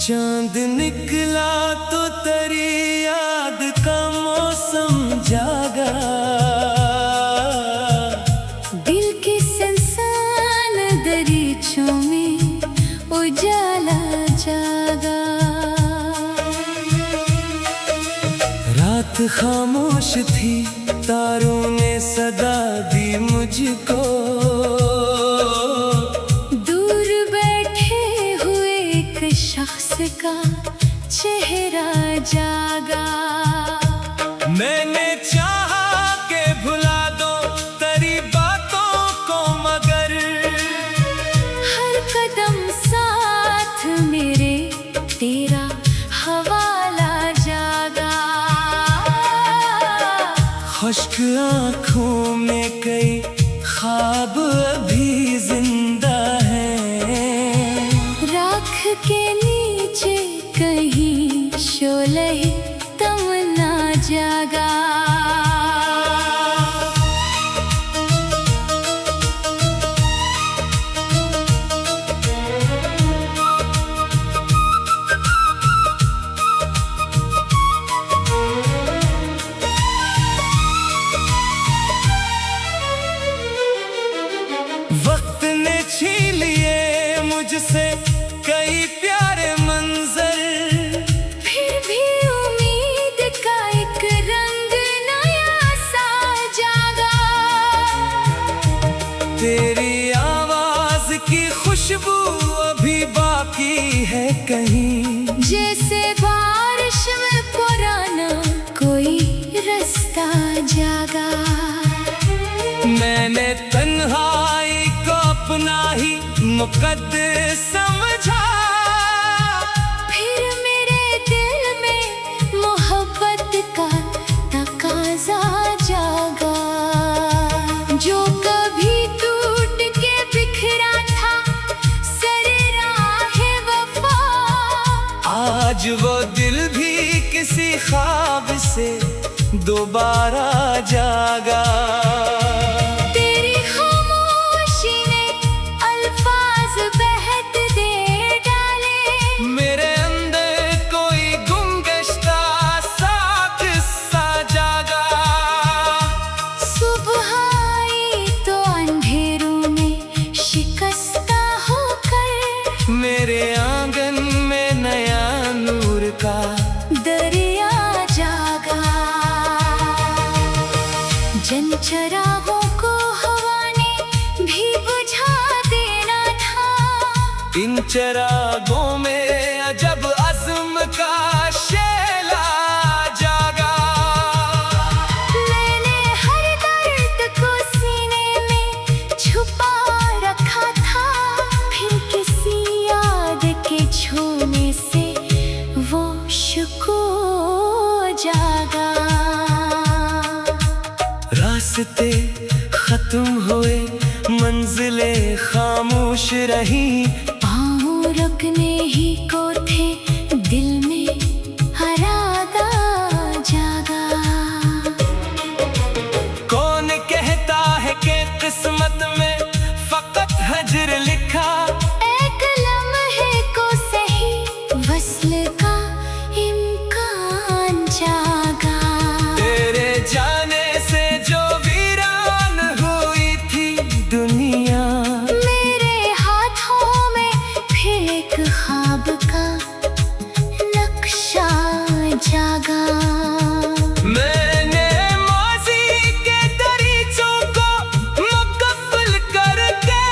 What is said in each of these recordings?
चांद निकला तो तेरी याद का मौसम जागा, दिल के संसान दरीचों में उजाला जागा। रात खामोश थी, तारों ने सदा दी मुझको, दूर बैठे हुए एक शख्स का चेहरा जागा। मैंने चाहा के भुला दो तेरी बातों को, मगर हर कदम साथ मेरे तेरा हवाला जागा। खुश्क आँखों में कई ख्वाब अभी जिंदा हैं, राख के नीचे कहीं शोले तमन्ना जागा। वक्त ने छीन लिए मुझसे कई प्यारे मंजर, फिर भी उम्मीद का एक रंग नया सा जागा। तेरी आवाज की खुशबू अभी बाकी है कहीं, जैसे बारिश में पुराना कोई रास्ता जागा। मैंने तन्हाई को अपना ही मुकद्दस समझा, फिर मेरे दिल में मोहब्बत का तकाजा जागा। जो कभी टूट के बिखरा था सरे राहे वफा, आज वो दिल भी किसी ख्वाब से दोबारा जागा। तेरी खामोशी ने अल्फाज बहत दे डाले, मेरे अंदर कोई गुमगश्ता सा किस्सा जागा। सुबह आई तो अंधेरों में शिकस्ता होकर, मेरे आंगन में नया नूर का दरिया जागा। जन चरागों को हवा ने भी बुझा देना था, इन चरागों में अजब अज़्म का शेला जागा। मैंने हर दर्द को सीने में छुपा रखा था, फिर किसी याद के छूने से वो शुको जागा। रास्ते खत्म हुए, मंजिलें खामोश रही, पाँव रुकने ही को थे, दिल में हरादा जागा। कौन कहता है कि किस्मत में फकत हजर लिखा, एक लम्हे को सही वस्ल का इम्कान जागा। तेरे जाने से जो वीरान हुई थी दुनिया, मेरे हाथों में फिर एक ख्वाब का नक्शा जागा। मैंने माज़ी के दरीचों को मुकम्मल करके,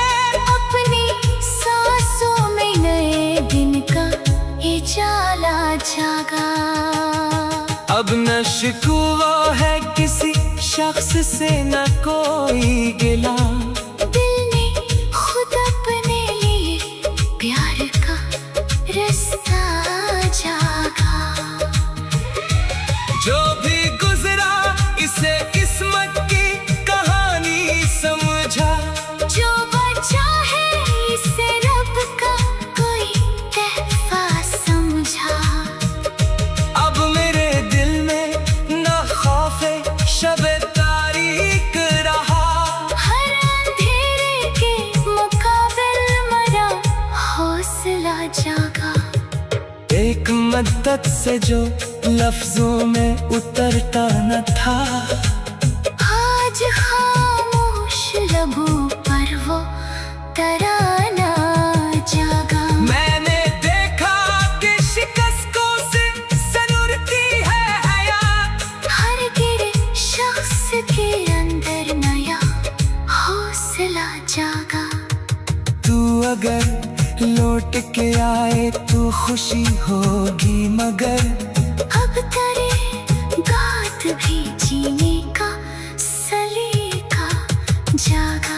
अपनी सांसों में नए दिन का उजाला जागा। अब न शिकवा है किसी शख्स से न कोई गिला, दिल ने खुद अपने लिए प्यार का रास्ता जागा। जो भी गुजरा इसे किस्मत की कहानी समझा, जो बचा है इसे रब का कोई तहफा समझा। अब मेरे दिल में न खौफ शब तारीक रहा, हर एक मद्दत से जो लफ्जों में उतरता न था, आज खामोश लबों पर वो तराना जागा। मैंने देखा कि शिकस्तों से सनूरती है हयात, हर गिरे शख्स के अंदर नया हौसला जागा। तू अगर लौट के आए तो खुशी होगी, मगर अब तेरे गात भी जीने का सलीका जागा।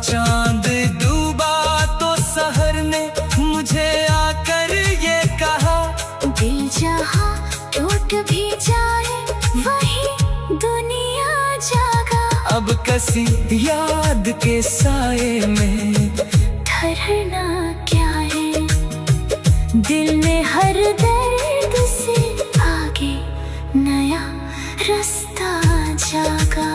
चांद डूबा तो सहर ने मुझे आकर ये कहा, दिल जहाँ टूट भी जाए वही दुनिया जागा। अब किसी याद के साए में ठहरना क्या है, दिल में हर दर्द से आगे नया रास्ता जागा।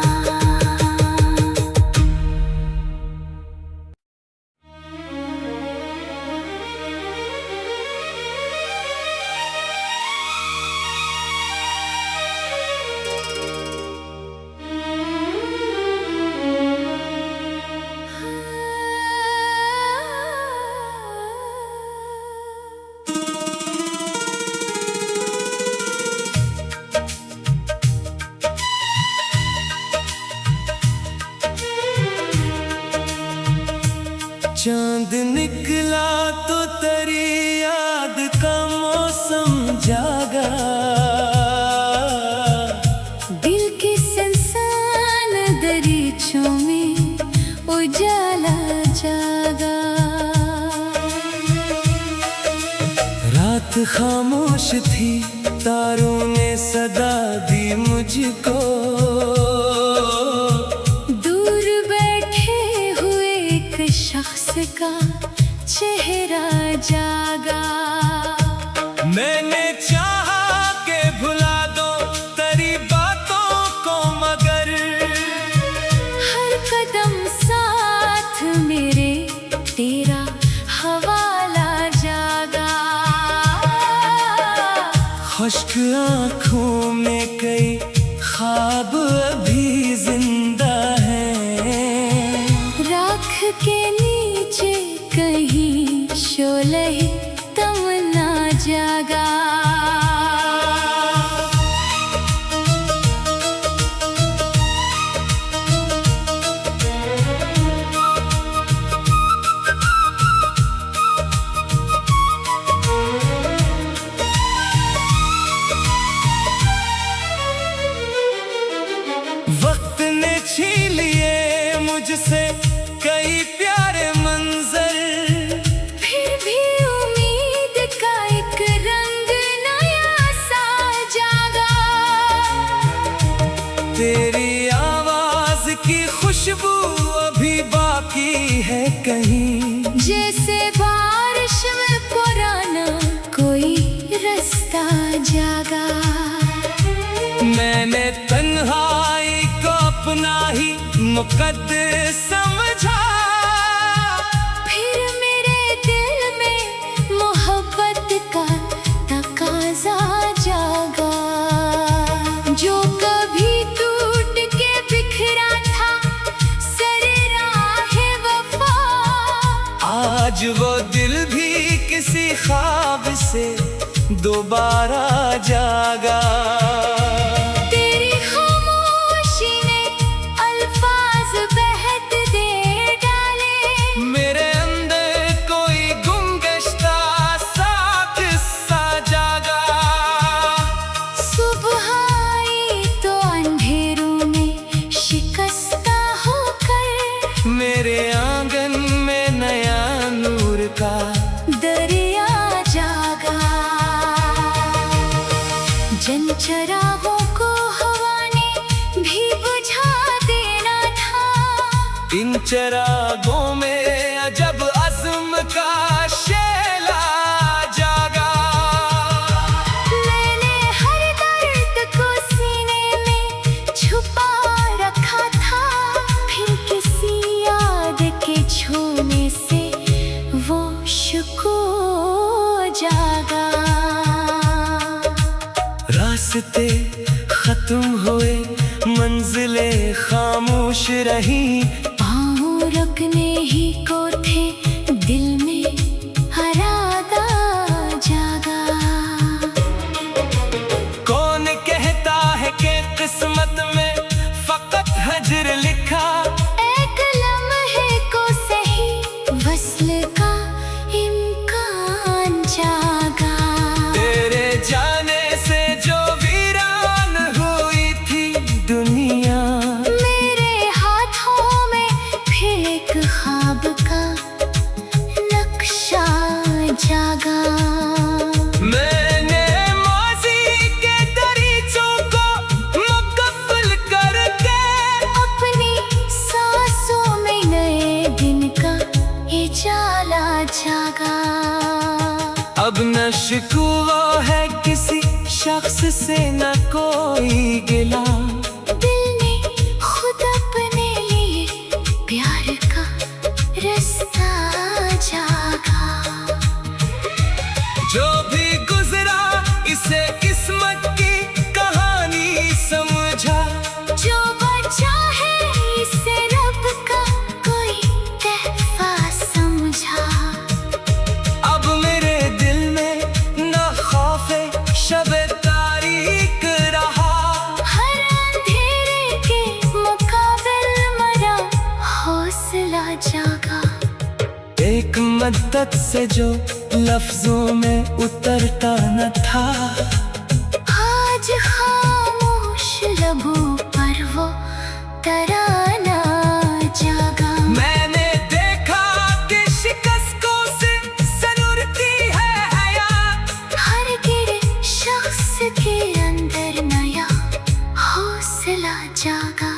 चांद निकला तो तेरी याद का मौसम जागा, दिल के संसान दरीचों में उजाला जागा। रात खामोश थी, तारों ने सदा दी मुझको, दूर बैठे हुए एक शख्स का चेहरा जागा। मैंने चाहा के भुला दो तेरी बातों को, मगर हर कदम साथ मेरे तेरा हवाला जागा। खुश्क आँखों में कई ख्वाब अभी जिंदा हैं, राख के नीचे कहीं शोले तमन्ना जागा। वक्त ने छीन लिए मुझसे कई प्यारे मंजर, फिर भी उम्मीद का एक रंग नया सा जागा। तेरी आवाज की खुशबू अभी बाकी है कहीं, जैसे बारिश में पुराना कोई रास्ता जागा। मैंने तन्हाई को अपना ही मुकद्दर समझा, फिर मेरे दिल में मोहब्बत का तकाजा जागा। जो कभी टूट के बिखरा था सरे राहे वफा, आज वो दिल भी किसी ख्वाब से दोबारा जागा। तेरी खामोशी ने अल्फाज बहत दे डाले, मेरे अंदर कोई गुमगश्ता सा किस्सा जागा। सुबह आई तो अंधेरों में शिकस्ता होकर, मेरे आंगन में नया नूर का दरिया जागा। जन चरागों को हवा ने भी बुझा देना था, इन चरागों में अजब अज़्म का शेला जागा। मैंने हर दर्द को सीने में छुपा रखा था, फिर किसी याद के छूने से वो शुको जागा। रास्ते खत्म हुए, मंजिलें खामोश रही, पाँव रुकने ही को थे, दिल में हरादा जागा। कौन कहता है कि किस्मत में फकत हजर लिखा, एक लम्हे को सही वस्ल का इम्कान जागा। तेरे जाने से जो वीरान हुई थी दुनिया, मेरे हाथों में फिर एक ख्वाब का नक्शा जागा। मैंने माज़ी के दरीचों को मुकम्मल करके, अपनी सांसों में नए दिन का उजाला जागा। अब न शिकवा है किसी शख्स से, न कोई गिला, दिल ने खुद अपने लिए प्यार का रास्ता जागा। जो भी गुजरा इसे किस्मत की कहानी समझा, जो बचा है इसे रब का कोई तोहफा समझा। अब मेरे दिल में न खौफे शबे तारीक रहा, हर अंधेरे के मुकाबिल मरा हौसला जागा। एक मद्दत से जो लफ्जों में उतरता न था, आज खामोश लबों पर वो तराना जागा। मैंने देखा कि शिकस्तों से सनूरती है हयात, हर गिरे शख्स के अंदर नया हौसला जागा।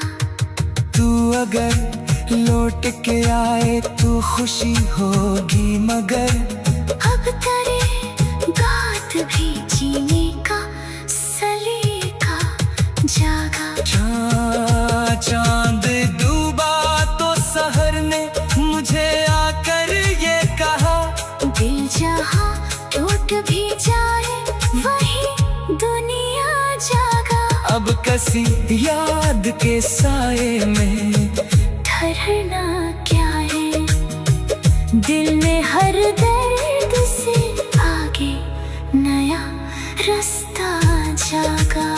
तू अगर लौट के आए तो खुशी होगी, मगर अब तेरे गात भी जीने का सलीका जागा। चांद डूबा तो सहर ने मुझे आकर ये कहा, दिल जहाँ टूट भी जाए वही दुनिया जागा। अब किसी याद के साए में ठहरना क्या है, दिल ने हर दर्द से आगे नया रास्ता जागा।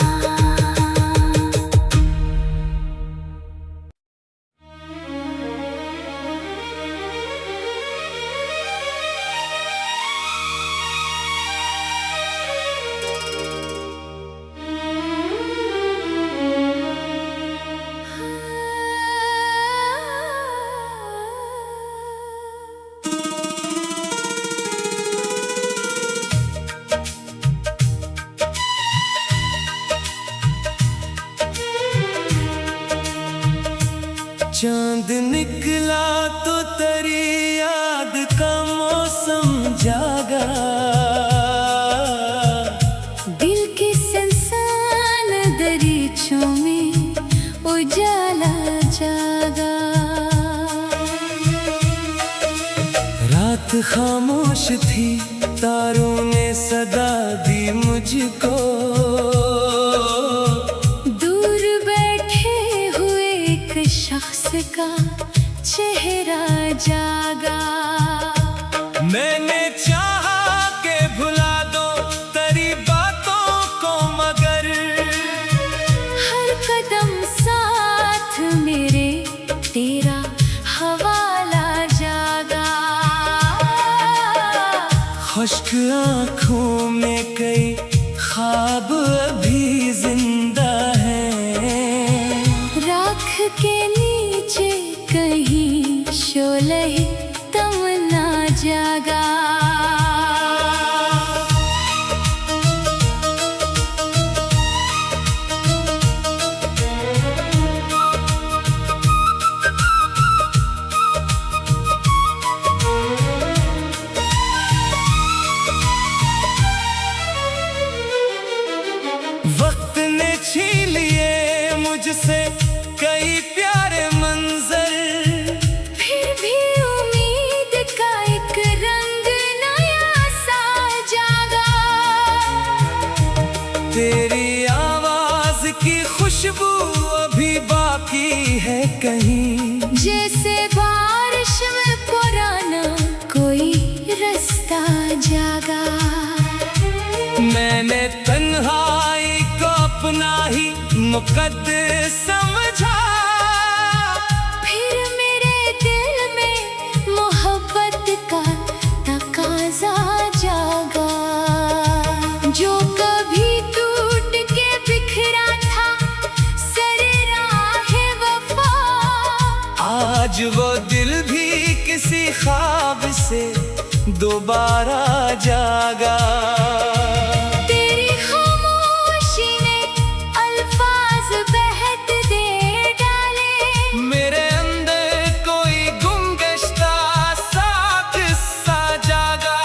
चांद निकला तो तेरी याद का मौसम जागा, दिल के संसान दरीचों में उजाला जागा। रात खामोश थी, तारों ने सदा दी मुझको, दूर बैठे हुए एक शख्स का चेहरा जागा। मैंने चाहा के भुला दो तेरी बातों को, मगर हर कदम साथ मेरे तेरा हवाला जागा। खुश्क आँखों में कई ख्वाब अभी जिंदा हैं, राख के नीचे कहीं शोले तमन्ना जागा। वक्त ने छीन लिए मुझसे कई प्यारे मंजर, फिर भी तेरी आवाज की खुशबू अभी बाकी है कहीं, जैसे बारिश में पुराना कोई रास्ता जागा। मैंने तन्हाई को अपना ही मुकद्दर समझा, फिर मेरे दिल में मोहब्बत का तकाजा जागा। जो कभी टूट के बिखरा था सरे राहे वफा, आज वो दिल भी किसी ख्वाब से दोबारा जागा। तेरी खामोशी ने अल्फाज बहत दे डाले, मेरे अंदर कोई गुमगश्ता सा किस्सा जागा।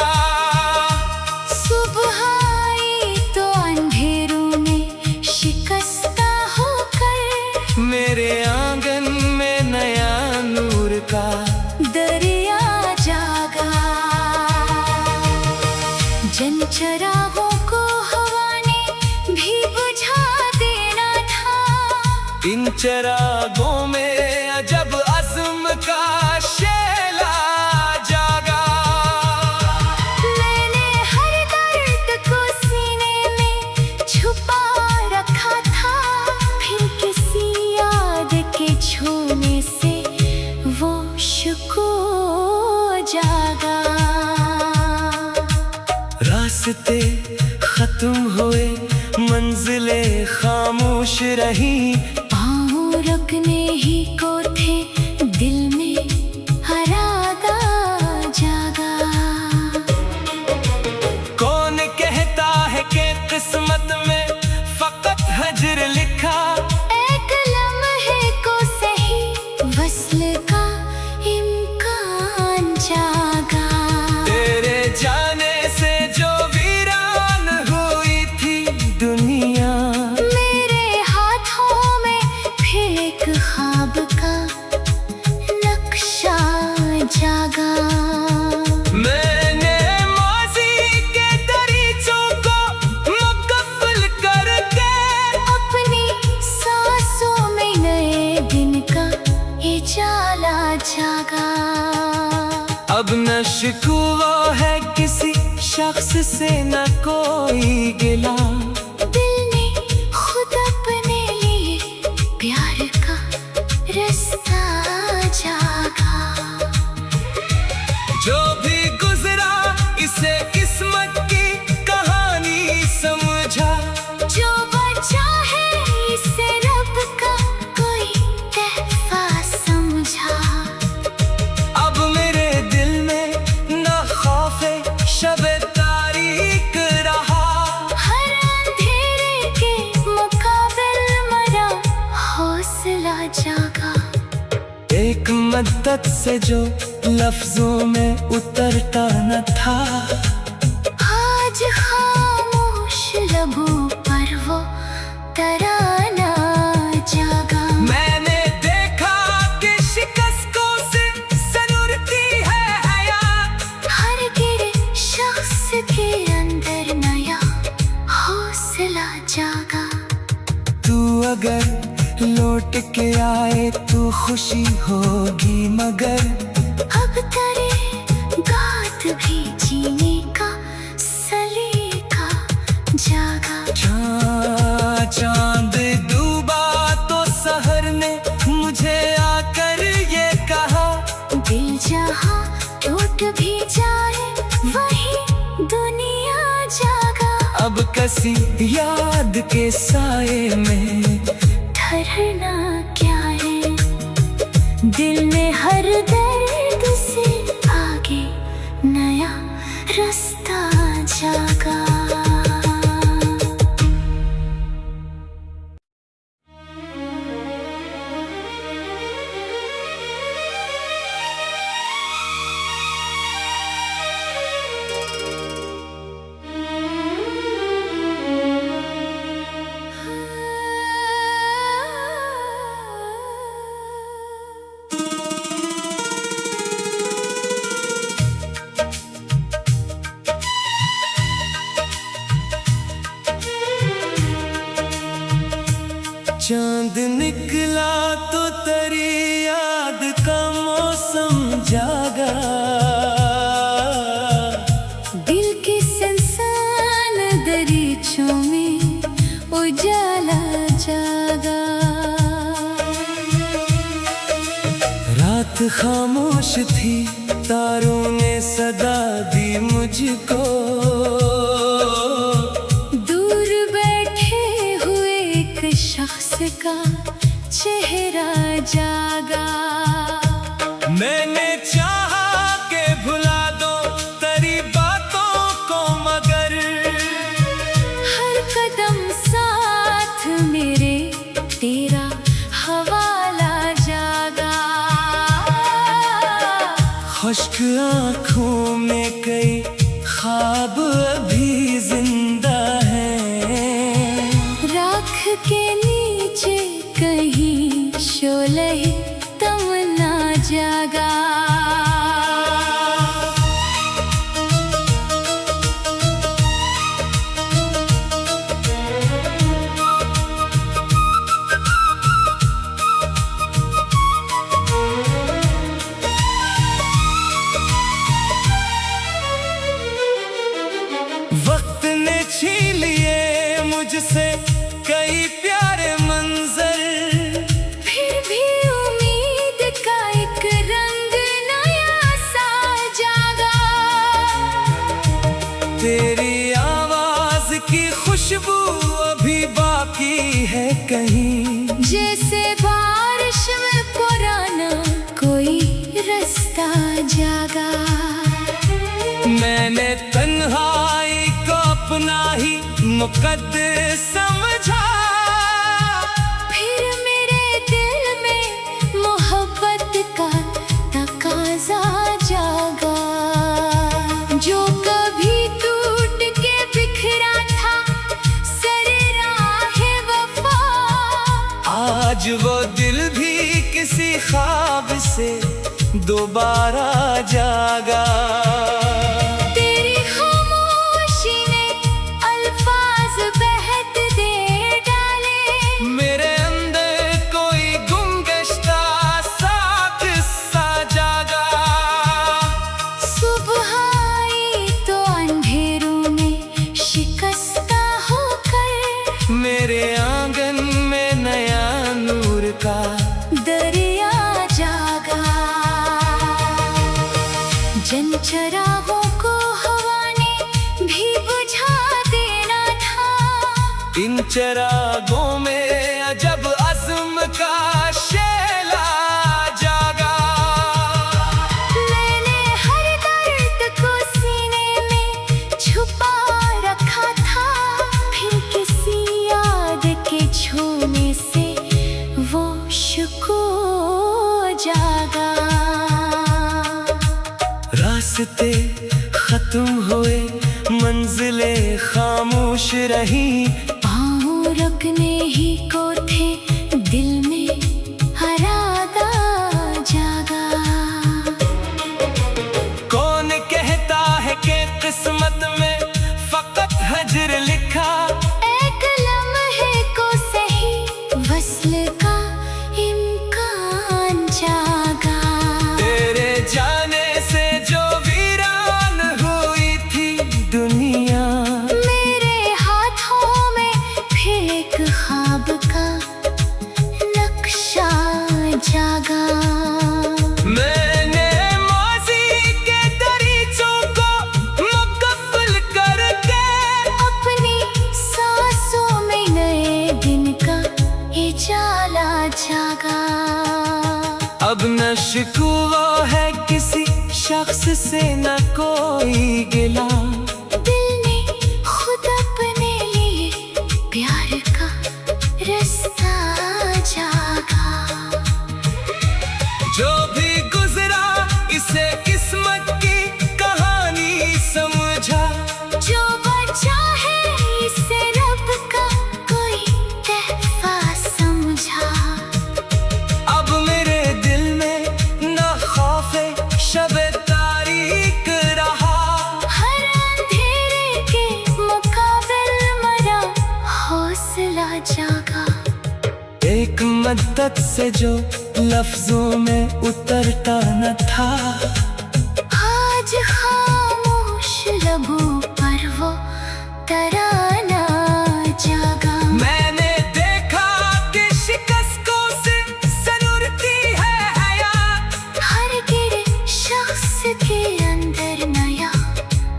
सुबह आई तो अंधेरों में शिकस्ता होकर, मेरे आंगन में नया नूर का दरिया जागा। जन चरागों को हवा ने भी बुझा देना था, इन चरागों में अजब अज़्म का शेला जागा। मैंने हर दर्द को सीने में छुपा रखा था, फिर किसी याद के छूने से वो सुकून जागा। रास्ते खत्म हुए, मंजिलें खामोश रही, पाँव रुकने ही को थे, दिल में हरागा जागा। कौन कहता है कि किस्मत में फकत हजर लिखा, एक लम्हे को सही वस्ल का इम्कान जागा। तेरे जाने से जो वीरान हुई थी दुनिया, मेरे हाथों में फिर एक ख्वाब का नक्शा जागा। मैंने माज़ी के दरीचों को मुकफ्फल करके, अपनी सांसों में नए दिन का उजाला जागा। अब न शिकवा है किसी शख्स से न कोई गिला, दिल ने खुद अपने लिए प्यार का रास्ता जागा। जो भी गुजरा इसे किस्मत की कहानी समझा, जो बचा है इसे रब का कोई तहफा समझा। अब मेरे दिल में न खौफे शबे तारीक रहा, हर अंधेरे के मुकाबिल मरा हौसला जागा। एक मद्दत से जो लफ्जों में उतरता न था, आज खामोश लबों पर वो तराना जागा। मैंने देखा कि शिकस्तों से सनूरती है हयात, हर गिरे शख्स के अंदर नया हौसला जागा। तू अगर लौट के आए तो खुशी होगी, मगर अब तेरे गात भी जीने का सलीका जागा। चांद डूबा तो सहर ने मुझे आकर ये कहा, दिल जहाँ टूट भी जाए वही दुनिया जागा। अब किसी याद के साए में ठहरना क्या है, दिल में हर दर्द से आगे नया रास्ता जागा। चांद निकला तो तेरी याद का मौसम जागा, दिल के संसान दरीचों में उजाला जागा। रात खामोश थी, तारों ने सदा दी मुझको, दूर बैठे हुए एक शख्स का चेहरा जागा। मैंने चाहा के भुला दो तेरी बातों को, मगर हर कदम साथ मेरे तेरा हवाला जागा। खुश्क आँखों में कई ख्वाब अभी जिंदा हैं, राख के नीचे कहीं शोले तमन्ना जागा। वक्त ने छीन लिए मुझसे कई प्यारे मंजर, फिर भी उम्मीद का एक रंग नया सा जागा। तेरी आवाज की खुशबू अभी बाकी है कहीं, जैसे बारिश में पुराना कोई रास्ता जागा। मैंने तन्हाई को अपना ही मुकद्दर समझा, फिर मेरे दिल में मोहब्बत का तकाजा जागा। जो कभी टूट के बिखरा था सरे राहे वफा, आज वो दिल भी किसी ख्वाब से दोबारा जागा। तेरी खामोशी ने अल्फाज बहत दे डाले, मेरे अंदर कोई गुमगश्ता सा किस्सा जागा। सुबह आई तो अंधेरों में शिकस्ता होकर, मेरे आंगन में नया नूर का दरिया जागा। जन चरागों को हवा ने भी बुझा देना था, इन चरागों में अजब अज़्म का शेला जागा। मैंने हर दर्द को सीने में छुपा रखा था, फिर किसी याद के छूने से वो सुकून जागा। रास्ते खत्म हुए, मंजिलें खामोश रही, पाँव रखने ही को थे, दिल में हरादा जागा। कौन कहता है कि किस्मत में फकत हजर लिखा, एक लम्हे को सही वस्ल का इम्कान जागा। तेरे जाने से जो वीरान हुई थी दुनिया, मेरे हाथों में फिर एक ख्वाब का नक्शा जागा। मैंने माज़ी के दरीचों को मुकम्मल करके, अपनी सांसों में नए दिन का उजाला जागा। अब न शिकवा है किसी शख्स से न कोई गिला, दिल ने खुद अपने लिए प्यार का रास्ता जागा। जो भी गुजरा इसे किस्मत की कहानी समझा, जो बचा है इसे रब का कोई तहफा समझा। अब मेरे दिल में न खौफ शब तारीक रहा, हर मुद्दत से जो लफ्जों में उतरता न था, आज खामोश लबों पर वो तराना जागा। मैंने देखा कि शिकस्तों से सनूरती है हयात, हर गिरे शख्स के अंदर नया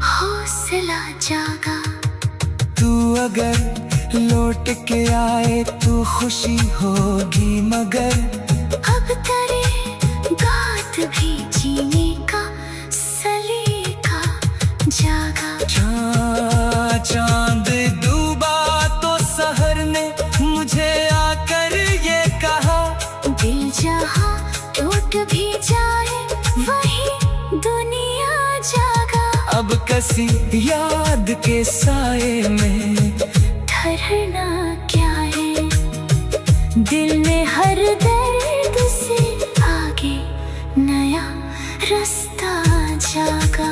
हौसला जागा। तू अगर लौट के आए तो खुशी होगी, मगर अब तेरे गात भी जीने का सलीका जागा। चांद डूबा तो सहर ने मुझे आकर ये कहा, दिल जहाँ टूट भी जाए वही दुनिया जागा। अब कसी याद के साए में ठहरना क्या है, दिल में हर दर्द से आगे नया रास्ता जागा।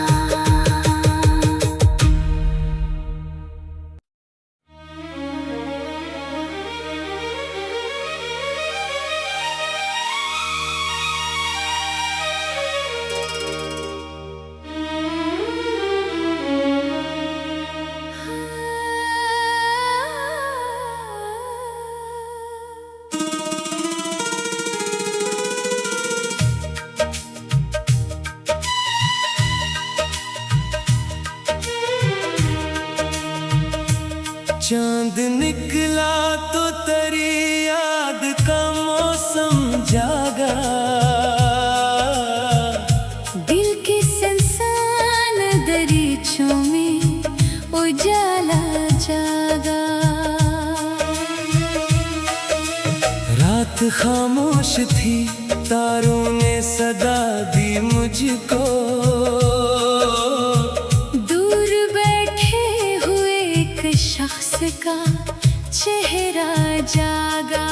चांद निकला तो तेरी याद का मौसम जागा, दिल के संसान दरीचों में उजाला जागा। रात खामोश थी, तारों ने सदा दी मुझको, दूर बैठे हुए एक शख्स का चेहरा जागा।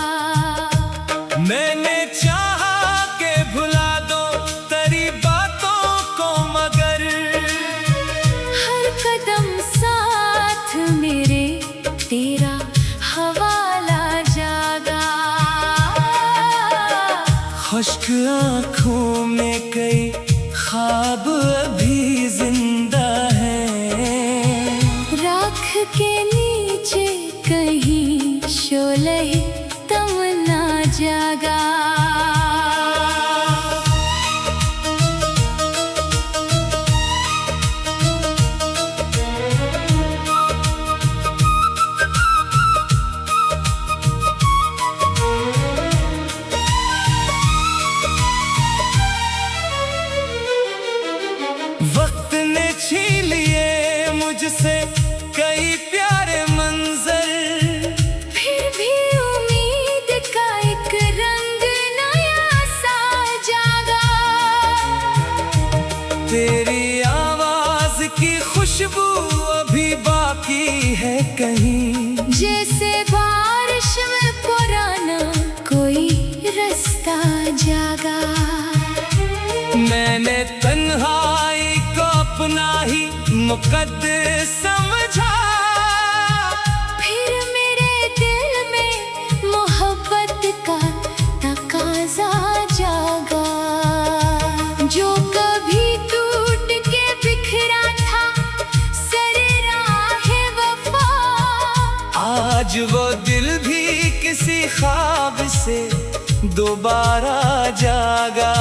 मैंने चाहा के भुला दो तेरी बातों को, मगर हर कदम साथ मेरे तेरा हवाला जागा। खुश्क आँखों में कई ख्वाब अभी जिंदा हैं, राख के नीचे कहीं शोले तमन्ना जागा। वक्त ने छीन लिए मुझसे कई प्यारे मंजर, फिर भी उम्मीद का एक रंग नया सा जागा। तेरी आवाज की खुशबू अभी बाकी है कहीं, जैसे बारिश में पुराना कोई रास्ता जागा। मैंने तन्हाई को अपना ही मुकद्दस समझा, फिर मेरे दिल में मोहब्बत का तकाजा जागा। जो कभी टूट के बिखरा था सरे राहे वफा, आज वो दिल भी किसी ख्वाब से दोबारा जागा।